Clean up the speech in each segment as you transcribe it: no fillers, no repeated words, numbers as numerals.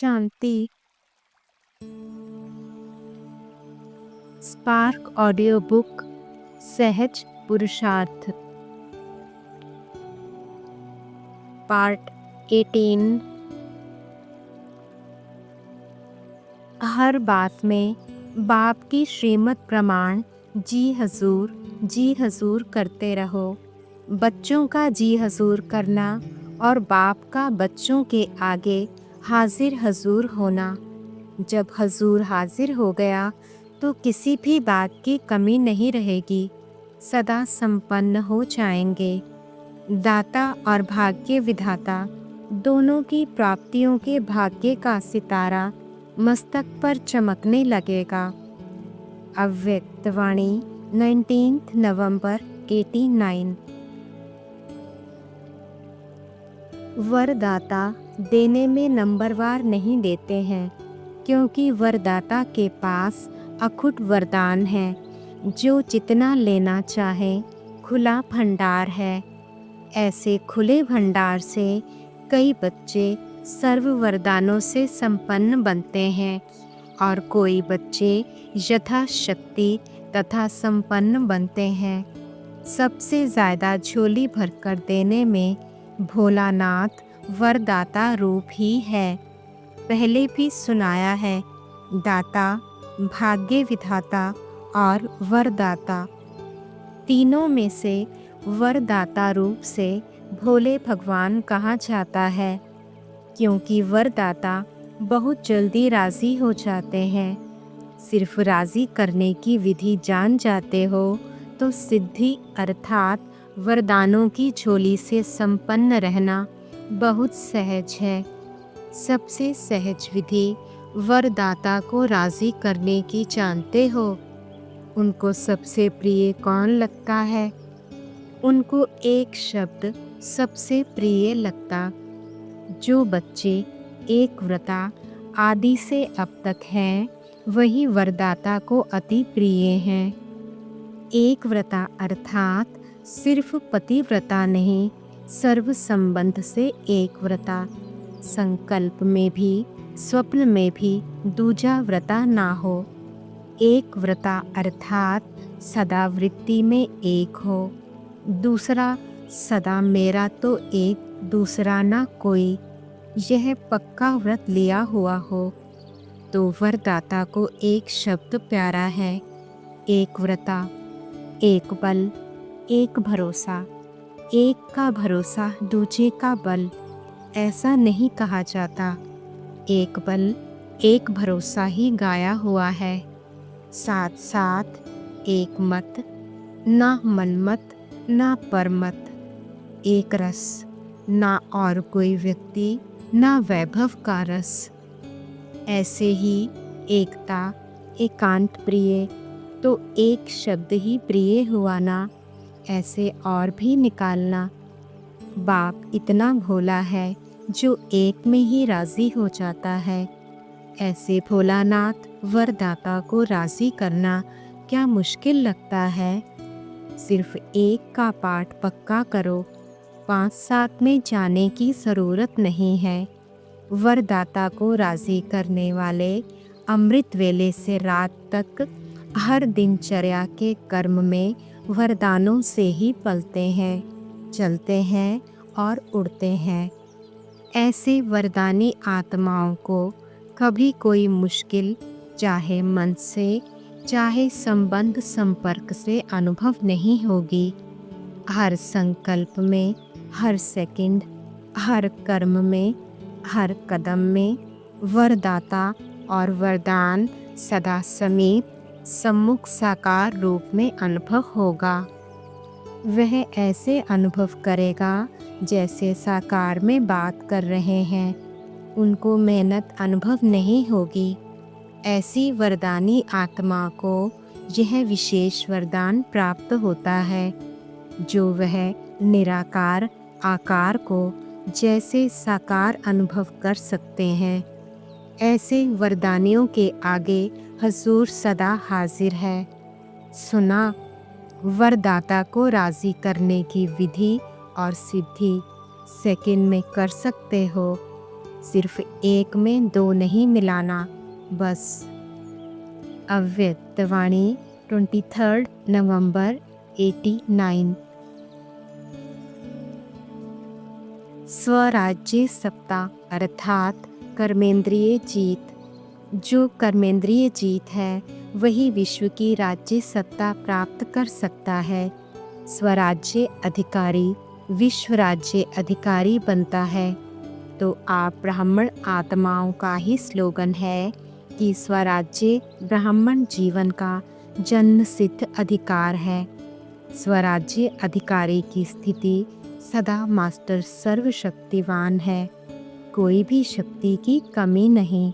शांति। Spark audio book सहज पुरुषार्थ part 18। हर बात में बाप की श्रीमत प्रमाण जी हजूर करते रहो। बच्चों का जी हजूर करना और बाप का बच्चों के आगे हाजिर हजूर होना। जब हजूर हाजिर हो गया तो किसी भी बात की कमी नहीं रहेगी, सदा संपन्न हो जाएंगे। दाता और भाग्य विधाता दोनों की प्राप्तियों के भाग्य का सितारा मस्तक पर चमकने लगेगा। अव्यक्त वाणी 19 नवंबर 89। वरदाता देने में नंबरवार नहीं देते हैं, क्योंकि वरदाता के पास अखुट वरदान है। जो जितना लेना चाहे खुला भंडार है। ऐसे खुले भंडार से कई बच्चे सर्व वरदानों से संपन्न बनते हैं और कोई बच्चे यथाशक्ति तथा संपन्न बनते हैं। सबसे ज़्यादा झोली भरकर देने में भोलानाथ वरदाता रूप ही है। पहले भी सुनाया है, दाता, भाग्य विधाता और वरदाता। तीनों में से वरदाता रूप से भोले भगवान कहा जाता है, क्योंकि वरदाता बहुत जल्दी राज़ी हो जाते हैं। सिर्फ राज़ी करने की विधि जान जाते हो तो सिद्धि अर्थात वरदानों की झोली से संपन्न रहना बहुत सहज है। सबसे सहज विधि वरदाता को राज़ी करने की जानते हो। उनको सबसे प्रिय कौन लगता है? उनको एक शब्द सबसे प्रिय लगता। जो बच्चे एक व्रता आदि से अब तक हैं, वही वरदाता को अति प्रिय हैं। एक व्रता अर्थात सिर्फ पतिव्रता नहीं, सर्व संबंध से एक व्रता। संकल्प में भी स्वप्न में भी दूजा व्रता ना हो। एक व्रता अर्थात सदा वृत्ति में एक हो। दूसरा सदा मेरा तो एक, दूसरा ना कोई, यह पक्का व्रत लिया हुआ हो। तो वरदाता को एक शब्द प्यारा है, एक व्रता। एक बल, एक भरोसा। एक का भरोसा दूजे का बल, ऐसा नहीं कहा जाता। एक बल एक भरोसा ही गाया हुआ है। साथ साथ एक मत, ना मनमत ना परमत। एक रस, ना और कोई व्यक्ति ना वैभव का रस। ऐसे ही एकता, एकांत प्रिय, तो एक शब्द ही प्रिय हुआ ना। ऐसे और भी निकालना। बाप इतना भोला है जो एक में ही राज़ी हो जाता है। ऐसे भोलानाथ वरदाता को राज़ी करना क्या मुश्किल लगता है? सिर्फ एक का पाठ पक्का करो, 5-7 में जाने की ज़रूरत नहीं है। वरदाता को राज़ी करने वाले अमृत वेले से रात तक हर दिनचर्या के कर्म में वरदानों से ही पलते हैं, चलते हैं और उड़ते हैं। ऐसे वरदानी आत्माओं को कभी कोई मुश्किल, चाहे मन से चाहे संबंध संपर्क से अनुभव नहीं होगी। हर संकल्प में, हर सेकंड, हर कर्म में, हर कदम में वरदाता और वरदान सदा समीप सम्मुख साकार रूप में अनुभव होगा। वह ऐसे अनुभव करेगा जैसे साकार में बात कर रहे हैं। उनको मेहनत अनुभव नहीं होगी। ऐसी वरदानी आत्मा को यह विशेष वरदान प्राप्त होता है, जो वह निराकार आकार को जैसे साकार अनुभव कर सकते हैं। ऐसे वरदानियों के आगे हजूर सदा हाजिर है। सुना, वरदाता को राज़ी करने की विधि और सिद्धि सेकंड में कर सकते हो। सिर्फ एक में दो नहीं मिलाना बस। अव्यक्तवाणी 23 नवंबर 89। स्वराज्य सत्ता अर्थात कर्मेंद्रिय जीत। जो कर्मेंद्रिय जीत है वही विश्व की राज्य सत्ता प्राप्त कर सकता है। स्वराज्य अधिकारी विश्व राज्य अधिकारी बनता है। तो आप ब्राह्मण आत्माओं का ही स्लोगन है कि स्वराज्य ब्राह्मण जीवन का जन्म सिद्ध अधिकार है। स्वराज्य अधिकारी की स्थिति सदा मास्टर सर्वशक्तिवान है, कोई भी शक्ति की कमी नहीं।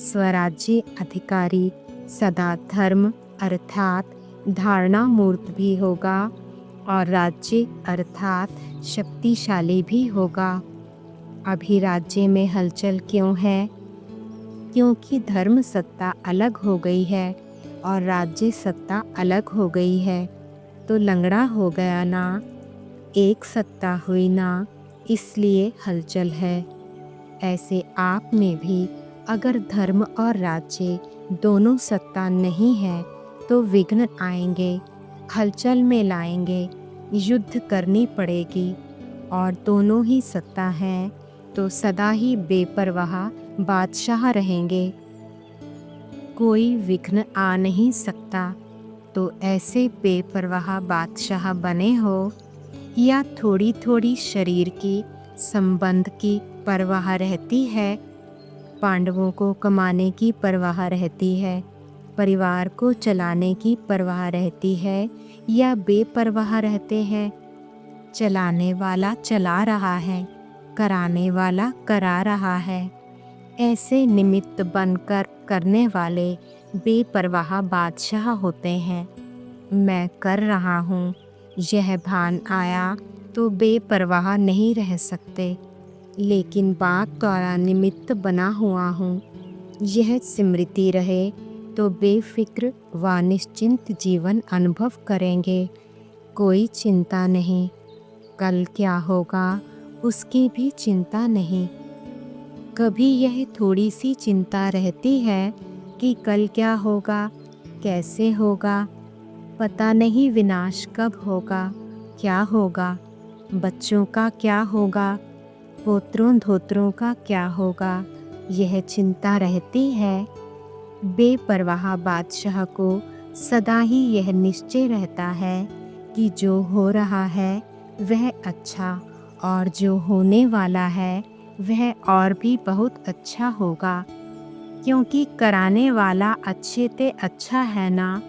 स्वराज्य अधिकारी सदा धर्म अर्थात धारणा मूर्त भी होगा और राज्य अर्थात शक्तिशाली भी होगा। अभी राज्य में हलचल क्यों है? क्योंकि धर्म सत्ता अलग हो गई है और राज्य सत्ता अलग हो गई है, तो लंगड़ा हो गया ना, एक सत्ता हुई ना, इसलिए हलचल है। ऐसे आप में भी अगर धर्म और राज्य दोनों सत्ता नहीं है तो विघ्न आएंगे, हलचल में लाएंगे, युद्ध करनी पड़ेगी। और दोनों ही सत्ता है तो सदा ही बेपरवाह बादशाह रहेंगे, कोई विघ्न आ नहीं सकता। तो ऐसे बेपरवाह बादशाह बने हो या थोड़ी थोड़ी शरीर की संबंध की परवाह रहती है? पांडवों को कमाने की परवाह रहती है, परिवार को चलाने की परवाह रहती है या बेपरवाह रहते हैं? चलाने वाला चला रहा है, कराने वाला करा रहा है। ऐसे निमित्त बनकर करने वाले बेपरवाह बादशाह होते हैं। मैं कर रहा हूँ यह भान आया तो बेपरवाह नहीं रह सकते, लेकिन बाप द्वारा निमित्त बना हुआ हूँ यह स्मृति रहे तो बेफिक्र व निश्चिंत जीवन अनुभव करेंगे। कोई चिंता नहीं, कल क्या होगा उसकी भी चिंता नहीं। कभी यह थोड़ी सी चिंता रहती है कि कल क्या होगा, कैसे होगा, पता नहीं विनाश कब होगा, क्या होगा, बच्चों का क्या होगा, पोत्रों धोत्रों का क्या होगा, यह चिंता रहती है। बेपरवाह बादशाह को सदा ही यह निश्चय रहता है कि जो हो रहा है वह अच्छा और जो होने वाला है वह और भी बहुत अच्छा होगा, क्योंकि कराने वाला अच्छे ते अच्छा है ना।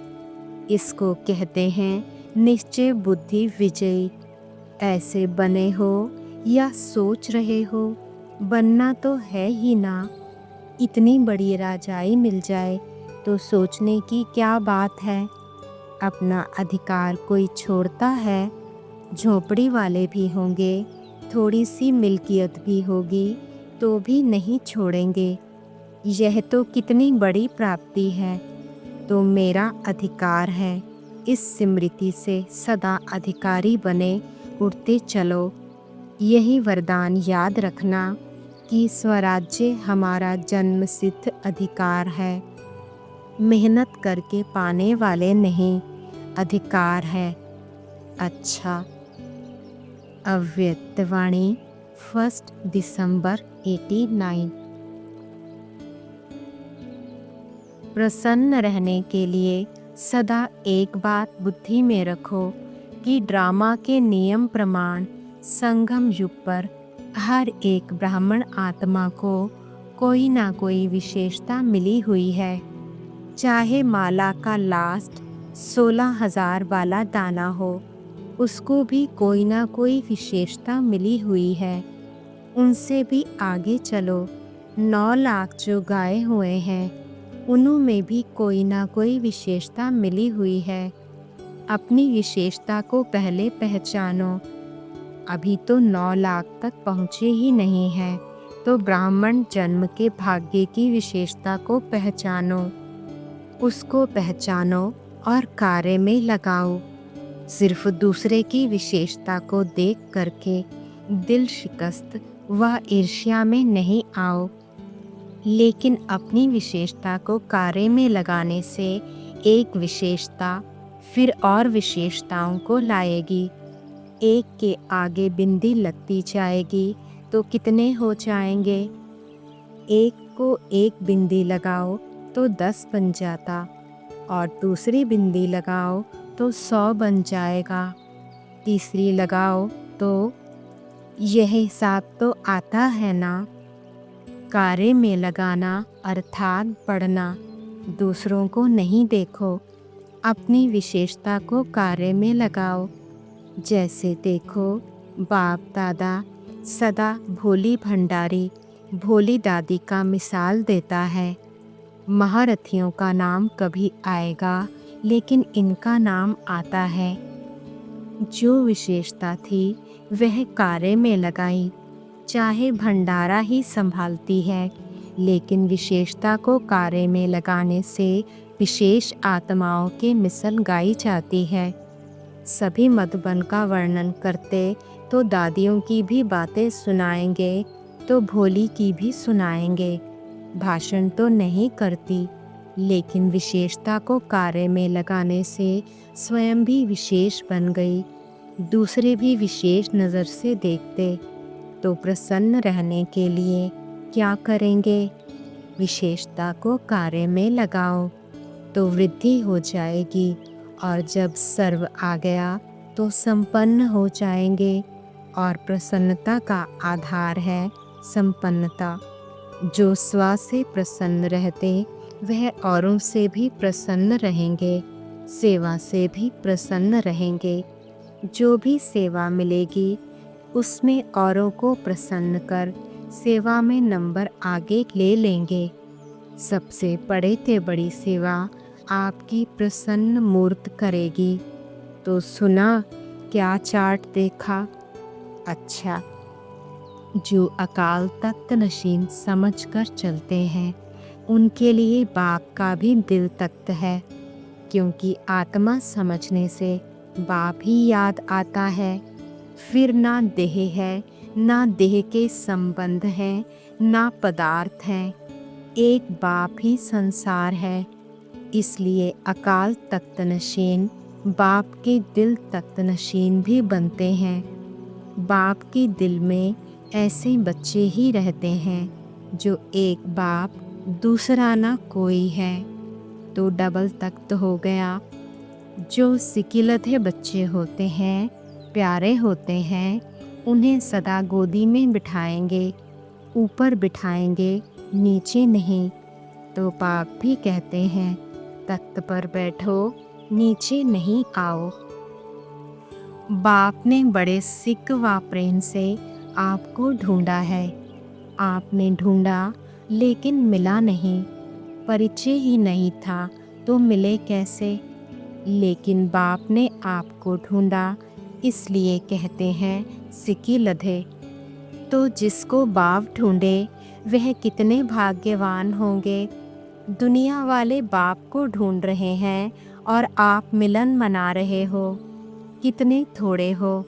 इसको कहते हैं निश्चय बुद्धि विजयी। ऐसे बने हो या सोच रहे हो, बनना तो है ही ना। इतनी बड़ी राजाई मिल जाए तो सोचने की क्या बात है। अपना अधिकार कोई छोड़ता है? झोपड़ी वाले भी होंगे, थोड़ी सी मिल्कियत भी होगी तो भी नहीं छोड़ेंगे। यह तो कितनी बड़ी प्राप्ति है, तो मेरा अधिकार है। इस स्मृति से सदा अधिकारी बने उड़ते चलो। यही वरदान याद रखना कि स्वराज्य हमारा जन्म सिद्ध अधिकार है, मेहनत करके पाने वाले नहीं, अधिकार है। अच्छा। अव्यक्तवाणी 1 दिसंबर 89। प्रसन्न रहने के लिए सदा एक बात बुद्धि में रखो कि ड्रामा के नियम प्रमाण संगम युग पर हर एक ब्राह्मण आत्मा को कोई ना कोई विशेषता मिली हुई है। चाहे माला का लास्ट 16,000 वाला दाना हो, उसको भी कोई ना कोई विशेषता मिली हुई है। उनसे भी आगे चलो। 9 लाख जो गाए हुए हैं उनमें भी कोई ना कोई विशेषता मिली हुई है। अपनी विशेषता को पहले पहचानो। अभी तो 9 लाख तक पहुँचे ही नहीं हैं, तो ब्राह्मण जन्म के भाग्य की विशेषता को पहचानो। उसको पहचानो और कार्य में लगाओ। सिर्फ दूसरे की विशेषता को देख करके दिल शिकस्त व ईर्ष्या में नहीं आओ, लेकिन अपनी विशेषता को कार्य में लगाने से एक विशेषता फिर और विशेषताओं को लाएगी। एक के आगे बिंदी लगती जाएगी तो कितने हो जाएंगे? एक को एक बिंदी लगाओ तो 10 बन जाता, और दूसरी बिंदी लगाओ तो 100 बन जाएगा। तीसरी लगाओ तो यह हिसाब तो आता है ना। कार्य में लगाना अर्थात पढ़ना। दूसरों को नहीं देखो, अपनी विशेषता को कार्य में लगाओ। जैसे देखो, बाप दादा सदा भोली भंडारी भोली दादी का मिसाल देता है। महारथियों का नाम कभी आएगा, लेकिन इनका नाम आता है। जो विशेषता थी वह कार्य में लगाई, चाहे भंडारा ही संभालती है, लेकिन विशेषता को कार्य में लगाने से विशेष आत्माओं के मिसल गाई जाती है। सभी मधुबन का वर्णन करते तो दादियों की भी बातें सुनाएंगे, तो भोली की भी सुनाएंगे। भाषण तो नहीं करती, लेकिन विशेषता को कार्य में लगाने से स्वयं भी विशेष बन गई। दूसरे भी विशेष नज़र से देखते तो प्रसन्न रहने के लिए क्या करेंगे? विशेषता को कार्य में लगाओ तो वृद्धि हो जाएगी, और जब सर्व आ गया तो संपन्न हो जाएंगे। और प्रसन्नता का आधार है संपन्नता। जो स्व से प्रसन्न रहते वह औरों से भी प्रसन्न रहेंगे, सेवा से भी प्रसन्न रहेंगे। जो भी सेवा मिलेगी उसमें औरों को प्रसन्न कर सेवा में नंबर आगे ले लेंगे। सबसे बड़े से बड़ी सेवा आपकी प्रसन्न मूर्त करेगी। तो सुना, क्या चार्ट देखा? अच्छा, जो अकाल तख्त नशीन समझकर चलते हैं उनके लिए बाप का भी दिल तख्त है, क्योंकि आत्मा समझने से बाप ही याद आता है। फिर ना देह है, ना देह के संबंध हैं, ना पदार्थ हैं, एक बाप ही संसार है। इसलिए अकाल तख्त नशीन बाप के दिल तख्त नशीन भी बनते हैं। बाप के दिल में ऐसे बच्चे ही रहते हैं जो एक बाप दूसरा ना कोई है, तो डबल तख्त हो गया। जो सिकिलधे बच्चे होते हैं, प्यारे होते हैं, उन्हें सदा गोदी में बिठाएंगे, ऊपर बिठाएंगे, नीचे नहीं। तो बाप भी कहते हैं, तख्त पर बैठो, नीचे नहीं आओ। बाप ने बड़े सिक व प्रेम से आपको ढूंढा है। आपने ढूंढा लेकिन मिला नहीं, परिचय ही नहीं था तो मिले कैसे? लेकिन बाप ने आपको ढूंढा, इसलिए कहते हैं सिकी लधे। तो जिसको बाप ढूंढे वह कितने भाग्यवान होंगे। दुनिया वाले बाप को ढूंढ रहे हैं और आप मिलन मना रहे हो। कितने थोड़े हो।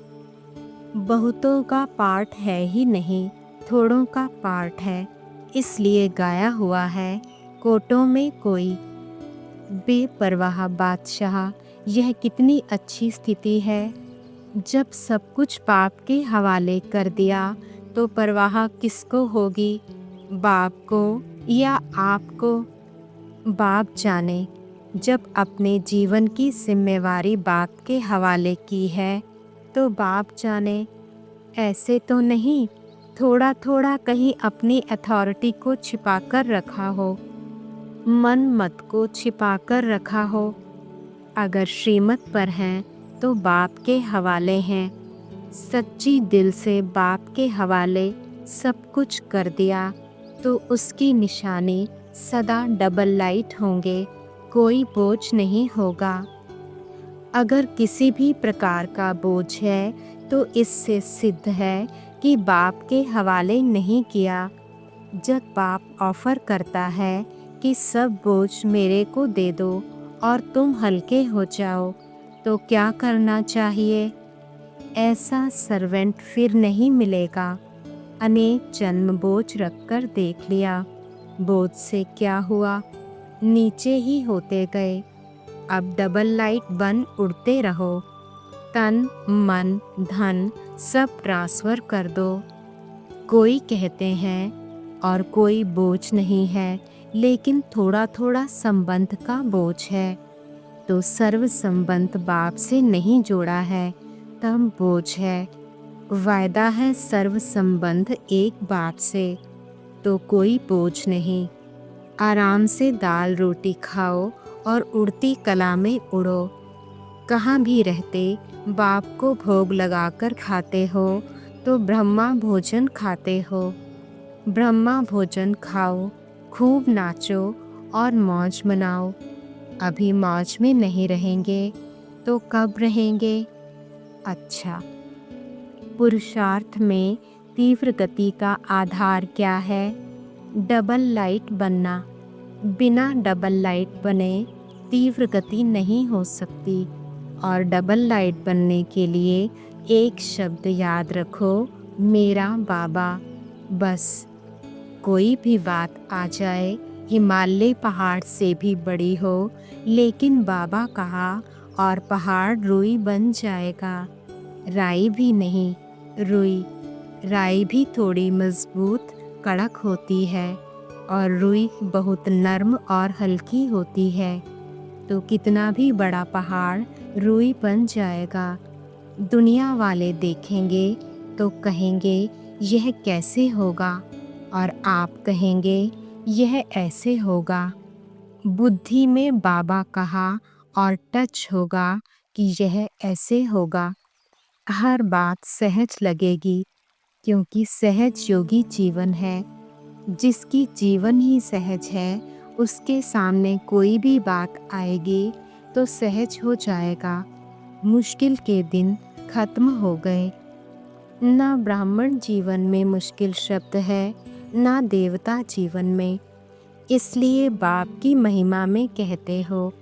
बहुतों का पाठ है ही नहीं, थोड़ों का पाठ है। इसलिए गाया हुआ है, कोटों में कोई। बेपरवाह बादशाह, यह कितनी अच्छी स्थिति है। जब सब कुछ बाप के हवाले कर दिया तो परवाह किसको होगी? बाप को या आपको? बाप जाने। जब अपने जीवन की जिम्मेवारी बाप के हवाले की है तो बाप जाने। ऐसे तो नहीं थोड़ा थोड़ा कहीं अपनी अथॉरिटी को छिपाकर रखा हो, मन मत को छिपाकर रखा हो। अगर श्रीमत पर हैं तो बाप के हवाले हैं। सच्ची दिल से बाप के हवाले सब कुछ कर दिया तो उसकी निशानी सदा डबल लाइट होंगे, कोई बोझ नहीं होगा। अगर किसी भी प्रकार का बोझ है तो इससे सिद्ध है कि बाप के हवाले नहीं किया। जब बाप ऑफर करता है कि सब बोझ मेरे को दे दो और तुम हल्के हो जाओ, तो क्या करना चाहिए? ऐसा सर्वेंट फिर नहीं मिलेगा। अनेक जन्म बोझ रखकर देख लिया, बोझ से क्या हुआ, नीचे ही होते गए। अब डबल लाइट बन उड़ते रहो। तन मन धन सब ट्रांसफर कर दो। कोई कहते हैं और कोई बोझ नहीं है, लेकिन थोड़ा थोड़ा संबंध का बोझ है। तो सर्व संबंध बाप से नहीं जोड़ा है, तब बोझ है। वायदा है सर्व संबंध एक बाप से, तो कोई बोझ नहीं। आराम से दाल रोटी खाओ और उड़ती कला में उड़ो। कहाँ भी रहते बाप को भोग लगाकर खाते हो, तो ब्रह्मा भोजन खाते हो। ब्रह्मा भोजन खाओ, खूब नाचो और मौज मनाओ। अभी मौज में नहीं रहेंगे तो कब रहेंगे? अच्छा, पुरुषार्थ में तीव्र गति का आधार क्या है? डबल लाइट बनना। बिना डबल लाइट बने तीव्र गति नहीं हो सकती। और डबल लाइट बनने के लिए एक शब्द याद रखो, मेरा बाबा। बस कोई भी बात आ जाए, हिमालय पहाड़ से भी बड़ी हो, लेकिन बाबा कहा और पहाड़ रुई बन जाएगा। राई भी नहीं, रुई। राई भी थोड़ी मजबूत कड़क होती है और रुई बहुत नर्म और हल्की होती है। तो कितना भी बड़ा पहाड़ रुई बन जाएगा। दुनिया वाले देखेंगे तो कहेंगे यह कैसे होगा, और आप कहेंगे यह ऐसे होगा। बुद्धि में बाबा कहा और टच होगा कि यह ऐसे होगा। हर बात सहज लगेगी, क्योंकि सहज योगी जीवन है। जिसकी जीवन ही सहज है, उसके सामने कोई भी बात आएगी तो सहज हो जाएगा। मुश्किल के दिन खत्म हो गए। ना ब्राह्मण जीवन में मुश्किल शब्द है, ना देवता जीवन में। इसलिए बाप की महिमा में कहते हो,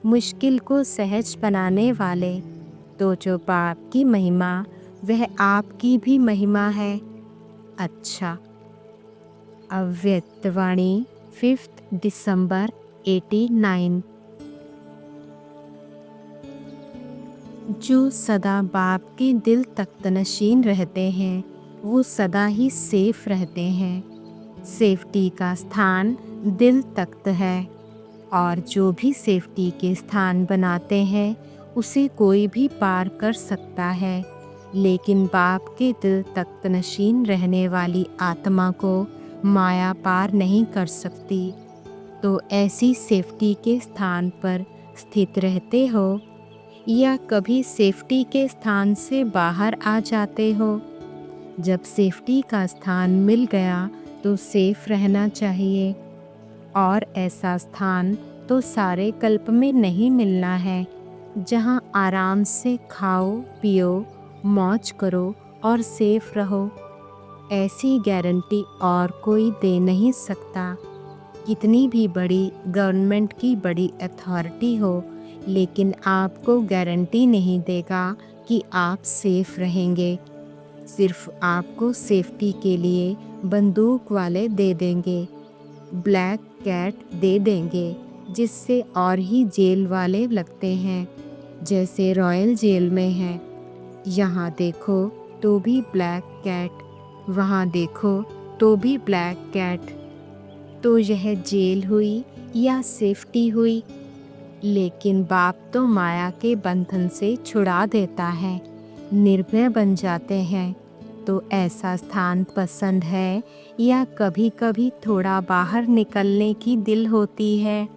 मुश्किल को सहज बनाने वाले। तो जो बाप की महिमा, वह आपकी भी महिमा है। अच्छा, अव्यक्तवाणी 5 दिसंबर 89। जो सदा बाप के दिल तख्त नशीन रहते हैं, वो सदा ही सेफ रहते हैं। सेफ्टी का स्थान दिल तख्त है, और जो भी सेफ्टी के स्थान बनाते हैं, उसे कोई भी पार कर सकता है। लेकिन बाप के दिल तख्त नशीन रहने वाली आत्मा को माया पार नहीं कर सकती। तो ऐसी सेफ्टी के स्थान पर स्थित रहते हो, या कभी सेफ्टी के स्थान से बाहर आ जाते हो? जब सेफ्टी का स्थान मिल गया तो सेफ रहना चाहिए। और ऐसा स्थान तो सारे कल्प में नहीं मिलना है, जहाँ आराम से खाओ पियो, मौज करो और सेफ रहो। ऐसी गारंटी और कोई दे नहीं सकता। कितनी भी बड़ी गवर्नमेंट की बड़ी अथॉरिटी हो, लेकिन आपको गारंटी नहीं देगा कि आप सेफ रहेंगे। सिर्फ आपको सेफ्टी के लिए बंदूक वाले दे देंगे, ब्लैक कैट दे देंगे, जिससे और ही जेल वाले लगते हैं, जैसे रॉयल जेल में है। यहाँ देखो तो भी ब्लैक कैट, वहाँ देखो तो भी ब्लैक कैट। तो यह जेल हुई या सेफ्टी हुई? लेकिन बाप तो माया के बंधन से छुड़ा देता है, निर्भय बन जाते हैं। तो ऐसा स्थान पसंद है, या कभी कभी थोड़ा बाहर निकलने की दिल होती है?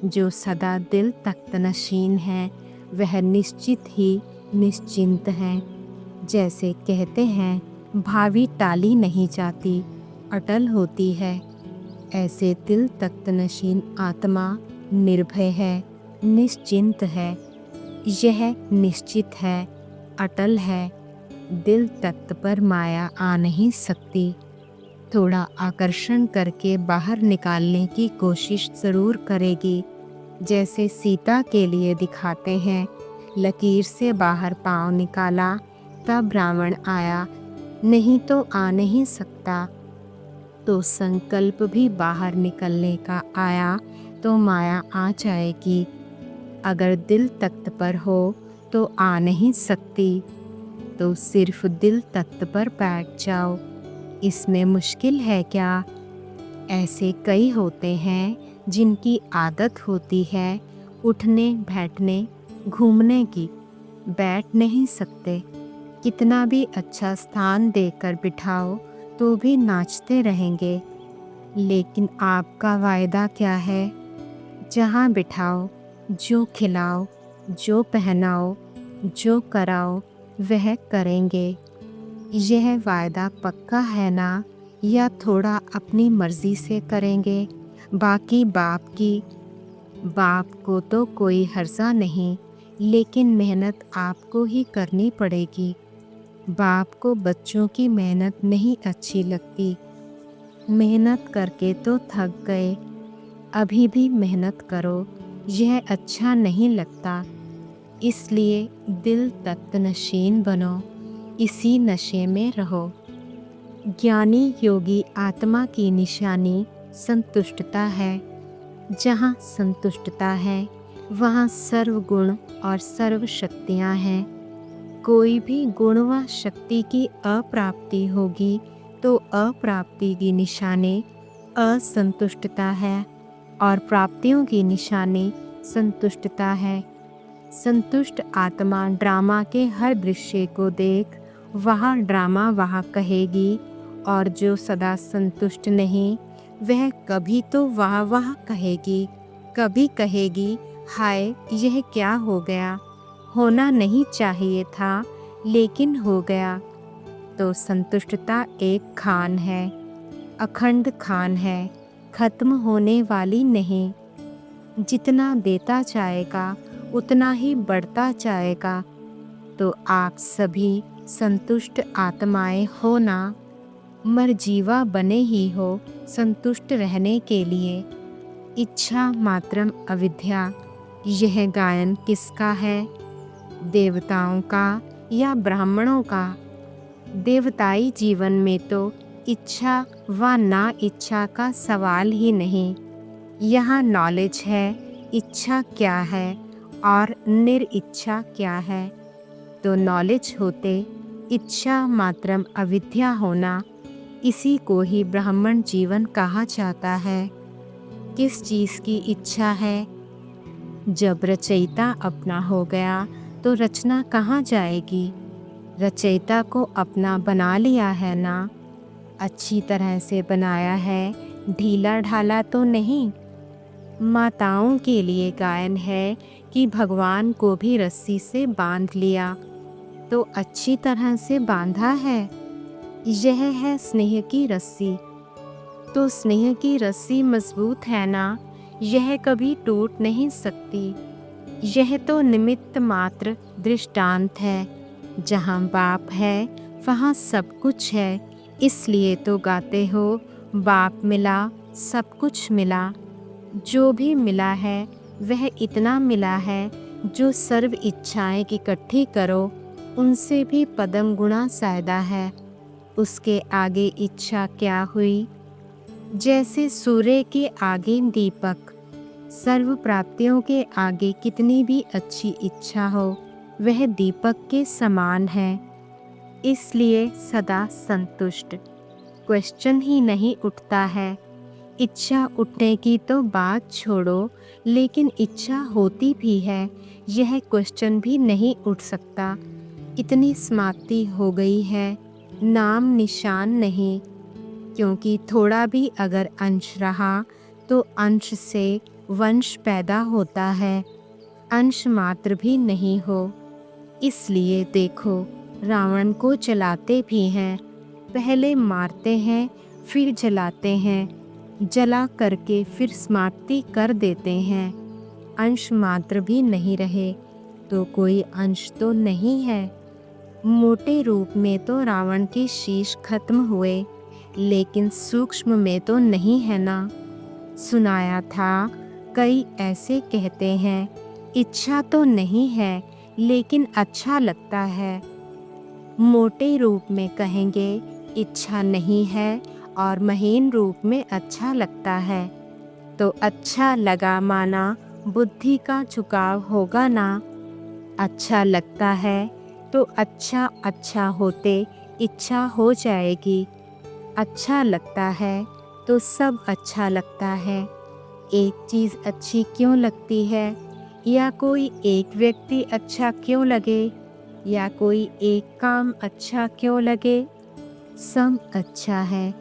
जो सदा दिल तख्त नशीन है, वह निश्चित ही निश्चिंत है। जैसे कहते हैं, भावी टाली नहीं जाती, अटल होती है। ऐसे दिल तख्त नशीन आत्मा निर्भय है, निश्चिंत है। यह निश्चित है, अटल है। दिल तख्त पर माया आ नहीं सकती। थोड़ा आकर्षण करके बाहर निकालने की कोशिश ज़रूर करेगी, जैसे सीता के लिए दिखाते हैं। लकीर से बाहर पाँव निकाला, सकता ब्राह्मण आया, नहीं तो आ नहीं सकता। तो संकल्प भी बाहर निकलने का आया तो माया आ जाएगी। अगर दिल तख्त पर हो तो आ नहीं सकती। तो सिर्फ दिल तख्त पर बैठ जाओ, इसमें मुश्किल है क्या? ऐसे कई होते हैं जिनकी आदत होती है उठने बैठने घूमने की, बैठ नहीं सकते। कितना भी अच्छा स्थान देकर बिठाओ तो भी नाचते रहेंगे। लेकिन आपका वायदा क्या है? जहाँ बिठाओ, जो खिलाओ, जो पहनाओ, जो कराओ, वह करेंगे। यह वायदा पक्का है ना? या थोड़ा अपनी मर्जी से करेंगे? बाकी बाप को तो कोई हर्जा नहीं, लेकिन मेहनत आपको ही करनी पड़ेगी। बाप को बच्चों की मेहनत नहीं अच्छी लगती। मेहनत करके तो थक गए, अभी भी मेहनत करो, यह अच्छा नहीं लगता। इसलिए दिल तख्त नशीन बनो, इसी नशे में रहो। ज्ञानी योगी आत्मा की निशानी संतुष्टता है। जहाँ संतुष्टता है वहाँ सर्व गुण और सर्व शक्तियाँ हैं। कोई भी गुण व शक्ति की अप्राप्ति होगी तो अप्राप्ति की निशानी असंतुष्टता है और प्राप्तियों की निशानी संतुष्टता है। संतुष्ट आत्मा ड्रामा के हर दृश्य को देख वह ड्रामा वह कहेगी, और जो सदा संतुष्ट नहीं वह कभी तो वाह वाह कहेगी, कभी कहेगी हाय यह क्या हो गया, होना नहीं चाहिए था लेकिन हो गया। तो संतुष्टता एक खान है, अखंड खान है, खत्म होने वाली नहीं। जितना देता जाएगा उतना ही बढ़ता जाएगा। तो आप सभी संतुष्ट आत्माएं हो ना? मरजीवा बने ही हो संतुष्ट रहने के लिए। इच्छा मात्रम अविद्या। यह गायन किसका है? देवताओं का या ब्राह्मणों का? देवताई जीवन में तो इच्छा व ना इच्छा का सवाल ही नहीं। यहाँ नॉलेज है इच्छा क्या है और निरिच्छा क्या है। तो नॉलेज होते इच्छा मात्रम अविद्या होना, इसी को ही ब्राह्मण जीवन कहा जाता है। किस चीज़ की इच्छा है? जब रचयिता अपना हो गया तो रचना कहाँ जाएगी? रचयिता को अपना बना लिया है ना? अच्छी तरह से बनाया है, ढीला ढाला तो नहीं। माताओं के लिए गायन है कि भगवान को भी रस्सी से बांध लिया, तो अच्छी तरह से बांधा है। यह है स्नेह की रस्सी। तो स्नेह की रस्सी मजबूत है ना? यह कभी टूट नहीं सकती। यह तो निमित्त मात्र दृष्टांत है। जहाँ बाप है वहाँ सब कुछ है। इसलिए तो गाते हो बाप मिला सब कुछ मिला। जो भी मिला है वह इतना मिला है जो सर्व इच्छाएं इकट्ठी करो उनसे भी पदम गुणा ज़्यादा है। उसके आगे इच्छा क्या हुई? जैसे सूर्य के आगे दीपक। सर्व प्राप्तियों के आगे कितनी भी अच्छी इच्छा हो वह दीपक के समान है। इसलिए सदा संतुष्ट। क्वेश्चन ही नहीं उठता है। इच्छा उठने की तो बात छोड़ो, लेकिन इच्छा होती भी है यह क्वेश्चन भी नहीं उठ सकता। इतनी समाप्ति हो गई है, नाम निशान नहीं। क्योंकि थोड़ा भी अगर अंश रहा तो अंश से वंश पैदा होता है, अंश मात्र भी नहीं हो। इसलिए देखो रावण को जलाते भी हैं, पहले मारते हैं फिर जलाते हैं, जला करके फिर समाप्ति कर देते हैं। अंश मात्र भी नहीं रहे तो कोई अंश तो नहीं है। मोटे रूप में तो रावण के शीश खत्म हुए, लेकिन सूक्ष्म में तो नहीं है ना। सुनाया था कई ऐसे कहते हैं इच्छा तो नहीं है लेकिन अच्छा लगता है। मोटे रूप में कहेंगे इच्छा नहीं है और महीन रूप में अच्छा लगता है, तो अच्छा लगा माना बुद्धि का झुकाव होगा ना। अच्छा लगता है तो अच्छा अच्छा होते इच्छा हो जाएगी। अच्छा लगता है तो सब अच्छा लगता है। एक चीज़ अच्छी क्यों लगती है, या कोई एक व्यक्ति अच्छा क्यों लगे, या कोई एक काम अच्छा क्यों लगे, सब अच्छा है।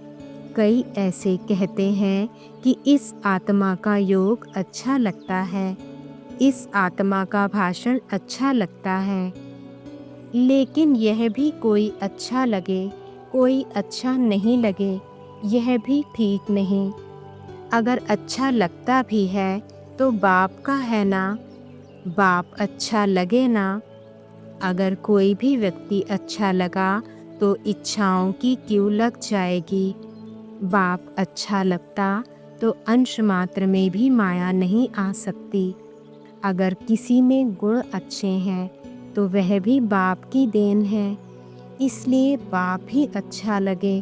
कई ऐसे कहते हैं कि इस आत्मा का योग अच्छा लगता है, इस आत्मा का भाषण अच्छा लगता है। लेकिन यह भी कोई अच्छा लगे, कोई अच्छा नहीं लगे, यह भी ठीक नहीं। अगर अच्छा लगता भी है तो बाप का है ना, बाप अच्छा लगे ना। अगर कोई भी व्यक्ति अच्छा लगा तो इच्छाओं की क्यों लग जाएगी। बाप अच्छा लगता तो अंश मात्र में भी माया नहीं आ सकती। अगर किसी में गुण अच्छे हैं तो वह भी बाप की देन है। इसलिए बाप ही अच्छा लगे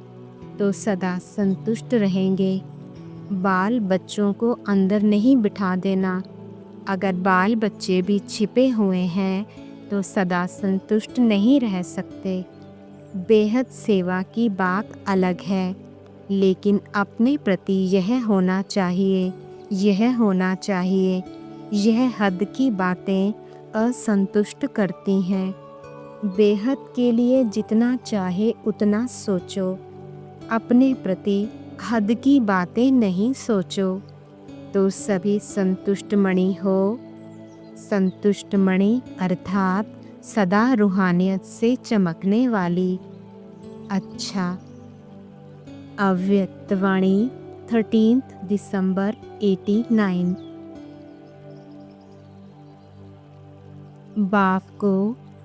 तो सदा संतुष्ट रहेंगे। बाल बच्चों को अंदर नहीं बिठा देना। अगर बाल बच्चे भी छिपे हुए हैं तो सदा संतुष्ट नहीं रह सकते। बेहद सेवा की बात अलग है, लेकिन अपने प्रति यह होना चाहिए, यह होना चाहिए। यह हद की बातें असंतुष्ट करती हैं। बेहद के लिए जितना चाहे उतना सोचो, अपने प्रति हद की बातें नहीं सोचो, तो सभी संतुष्ट मणि हो। संतुष्ट मणि अर्थात सदा रूहानियत से चमकने वाली। अच्छा, अव्यक्तवाणी 13 दिसंबर 89। बाप को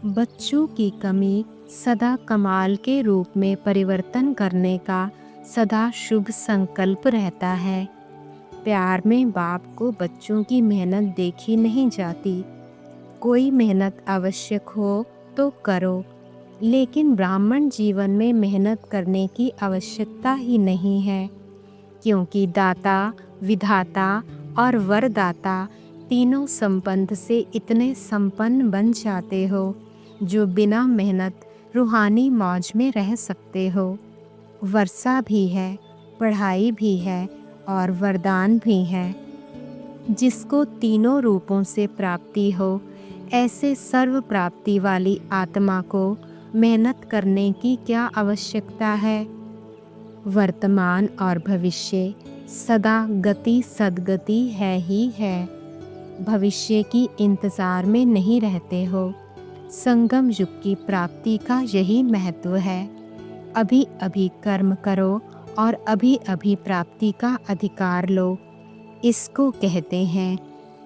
बच्चों की कमी सदा कमाल के रूप में परिवर्तन करने का सदा शुभ संकल्प रहता है। प्यार में बाप को बच्चों की मेहनत देखी नहीं जाती। कोई मेहनत आवश्यक हो तो करो, लेकिन ब्राह्मण जीवन में मेहनत करने की आवश्यकता ही नहीं है, क्योंकि दाता, विधाता और वरदाता तीनों संबंध से इतने संपन्न बन जाते हो जो बिना मेहनत रूहानी मौज में रह सकते हो। वर्षा भी है, पढ़ाई भी है और वरदान भी है। जिसको तीनों रूपों से प्राप्ति हो, ऐसे सर्व प्राप्ति वाली आत्मा को मेहनत करने की क्या आवश्यकता है। वर्तमान और भविष्य सदा गति सद्गति है ही है। भविष्य की इंतजार में नहीं रहते हो। संगम युग की प्राप्ति का यही महत्व है। अभी अभी कर्म करो और अभी अभी प्राप्ति का अधिकार लो। इसको कहते हैं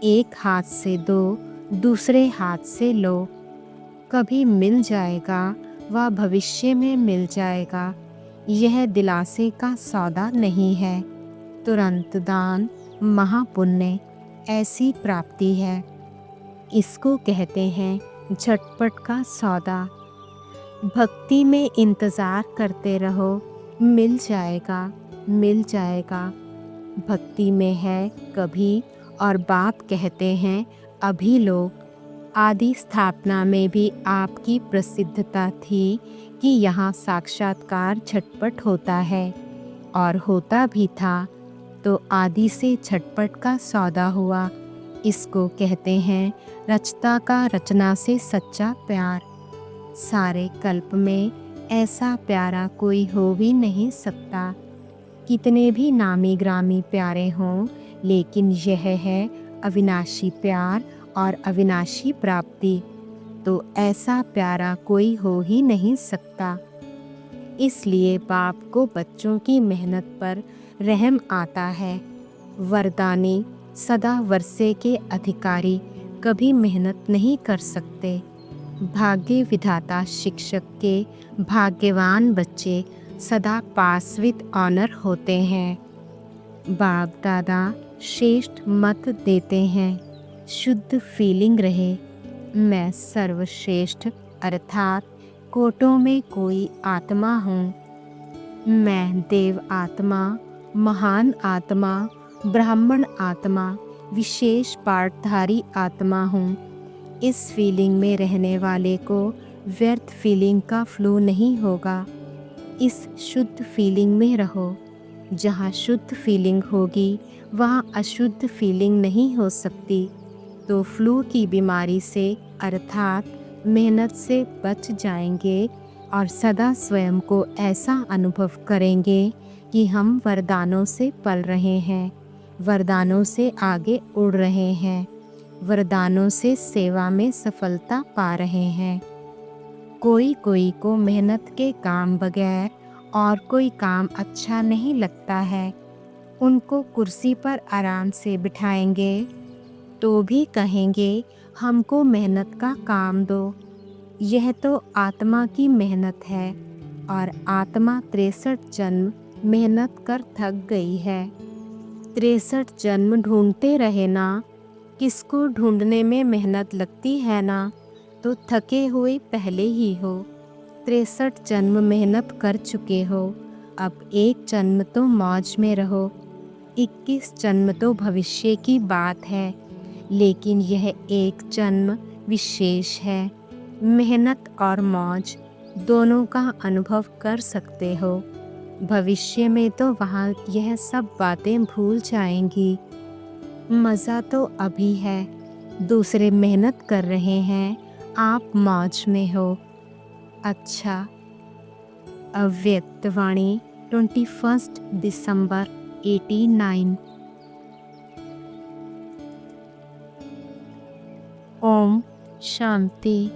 एक हाथ से दो, दूसरे हाथ से लो। कभी मिल जाएगा व भविष्य में मिल जाएगा। यह दिलासे का सौदा नहीं है। तुरंत दान महापुण्य ऐसी प्राप्ति है। इसको कहते हैं झटपट का सौदा। भक्ति में इंतज़ार करते रहो, मिल जाएगा, मिल जाएगा। भक्ति में है कभी और बाप कहते हैं अभी लो। आदि स्थापना में भी आपकी प्रसिद्धता थी कि यहाँ साक्षात्कार झटपट होता है, और होता भी था, तो आदि से झटपट का सौदा हुआ। इसको कहते हैं रचता का रचना से सच्चा प्यार। सारे कल्प में ऐसा प्यारा कोई हो भी नहीं सकता। कितने भी नामी ग्रामी प्यारे हों, लेकिन यह है अविनाशी प्यार और अविनाशी प्राप्ति, तो ऐसा प्यारा कोई हो ही नहीं सकता। इसलिए बाप को बच्चों की मेहनत पर रहम आता है। वरदानी सदा वर्षे के अधिकारी कभी मेहनत नहीं कर सकते। भाग्य विधाता शिक्षक के भाग्यवान बच्चे सदा पास विद ऑनर होते हैं। बाप दादा श्रेष्ठ मत देते हैं, शुद्ध फीलिंग रहे। मैं सर्वश्रेष्ठ अर्थात कोटों में कोई आत्मा हूँ। मैं देव आत्मा, महान आत्मा, ब्राह्मण आत्मा, विशेष पाठधारी आत्मा हूँ। इस फीलिंग में रहने वाले को व्यर्थ फीलिंग का फ्लो नहीं होगा। इस शुद्ध फीलिंग में रहो। जहाँ शुद्ध फीलिंग होगी वहाँ अशुद्ध फीलिंग नहीं हो सकती। तो फ्लू की बीमारी से अर्थात मेहनत से बच जाएंगे और सदा स्वयं को ऐसा अनुभव करेंगे कि हम वरदानों से पल रहे हैं, वरदानों से आगे उड़ रहे हैं, वरदानों से सेवा में सफलता पा रहे हैं। कोई कोई को मेहनत के काम बगैर और कोई काम अच्छा नहीं लगता है। उनको कुर्सी पर आराम से बिठाएंगे तो भी कहेंगे हमको मेहनत का काम दो। यह तो आत्मा की मेहनत है और आत्मा 63 जन्म मेहनत कर थक गई है। 63 जन्म ढूंढते रहे ना, किसको ढूंढने में मेहनत लगती है ना, तो थके हुए पहले ही हो। 63 जन्म मेहनत कर चुके हो, अब एक जन्म तो मौज में रहो। 21 जन्म तो भविष्य की बात है, लेकिन यह एक जन्म विशेष है। मेहनत और मौज दोनों का अनुभव कर सकते हो। भविष्य में तो वहाँ यह सब बातें भूल जाएंगी। मज़ा तो अभी है। दूसरे मेहनत कर रहे हैं, आप मौज में हो। अच्छा। अव्यक्त वाणी 21 दिसंबर 89। ओम शांति।